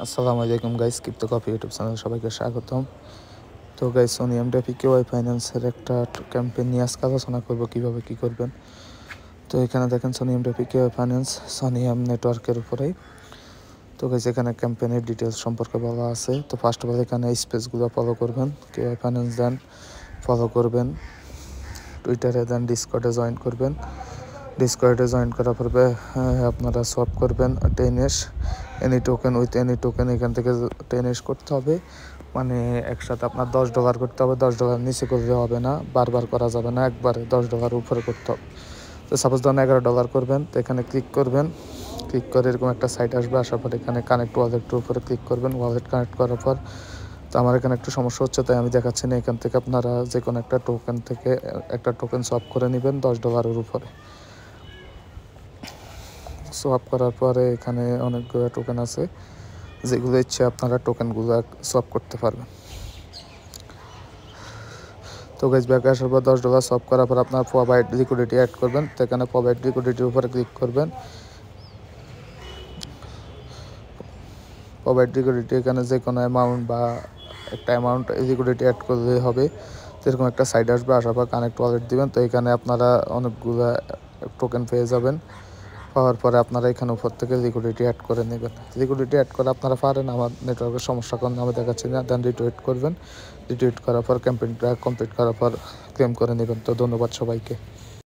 আসসালামু আলাইকুম guys, crypto coffee YouTube channel সবাইকে স্বাগতম। তো গাইস, সোনিয়াম ডেফি কেওয়াই ফাইন্যান্সের একটা ক্যাম্পেইন নিয়ে আজকে আলোচনা করবো কীভাবে কী করবেন। তো এখানে দেখেন সোনিয়াম ডেফি কেওয়াই ফাইন্যান্স সোনিয়াম নেটওয়ার্কের উপরেই। তো গাইস, এখানে ক্যাম্পেইনের ডিটেলস সম্পর্কে বলা আছে। তো ফার্স্ট অফ অল এখানে স্পেসগুলো ফলো করবেন, কেওয়াই ফাইন্যান্স দেন ফলো করবেন, টুইটারে দেন ডিসকর্ডে জয়েন করবেন। ডিসকর্ডে জয়েন করার পরে আপনারা সোয়াপ করবেন 10S any token with any token. এখান থেকে 10S করতে হবে, মানে একসাথে আপনার $10 করতে হবে। $10 নিচে করলে হবে না, বারবার করা যাবে না, একবারে $10 উপরে করতে হবে। তো সাপোজ ধরুন $11 করবেন, তো এখানে ক্লিক করবেন। ক্লিক করে এরকম একটা সাইট আসবে, আসার পর এখানে কানেক্ট ওয়ালেটের উপরে ক্লিক করবেন। ওয়ালেট কানেক্ট করার পর তো আমার এখানে একটু সমস্যা হচ্ছে, তাই আমি দেখাচ্ছি না। এখান থেকে আপনারা যে কোনো একটা টোকেন থেকে একটা টোকেন সোয়াপ করে নেবেন $10 উপরে। সোয়াপ করার পরে এখানে অনেকগুলো টোকেন আছে, যেগুলো ইচ্ছে আপনারা টোকেনগুলো সোয়াপ করতে পারবেন। তো গাইস, ব্যাকে আসার পর $10 সোয়াপ করার পর আপনার প্রোভাইড লিকুইডিটি অ্যাড করবেন। তো এখানে প্রোভাইড লিকুইডিটির উপরে ক্লিক করবেন। প্রোভাইড লিকুইডিটি এখানে যে কোনো অ্যামাউন্ট বা একটা অ্যামাউন্ট লিকুইডিটি অ্যাড করলে হবে। সেরকম একটা সাইড আসবে, আসার পর কানেক্ট ওয়ালেট দিবেন। তো এখানে আপনারা অনেকগুলো টোকেন পেয়ে যাবেন। পাওয়ার পরে আপনারা এখানে উপর থেকে লিকুইডিটি অ্যাড করে নেবেন। লিকুইডিটি অ্যাড করে আপনারা পারেন, আমার নেটওয়ার্কের সমস্যার কারণে আমি দেখাচ্ছি না। দেন রিটুইট করবেন। রিটুইট করার পর ক্যাম্পেইনটা কমপ্লিট করার পর ক্লেম করে নেবেন। তো ধন্যবাদ সবাইকে।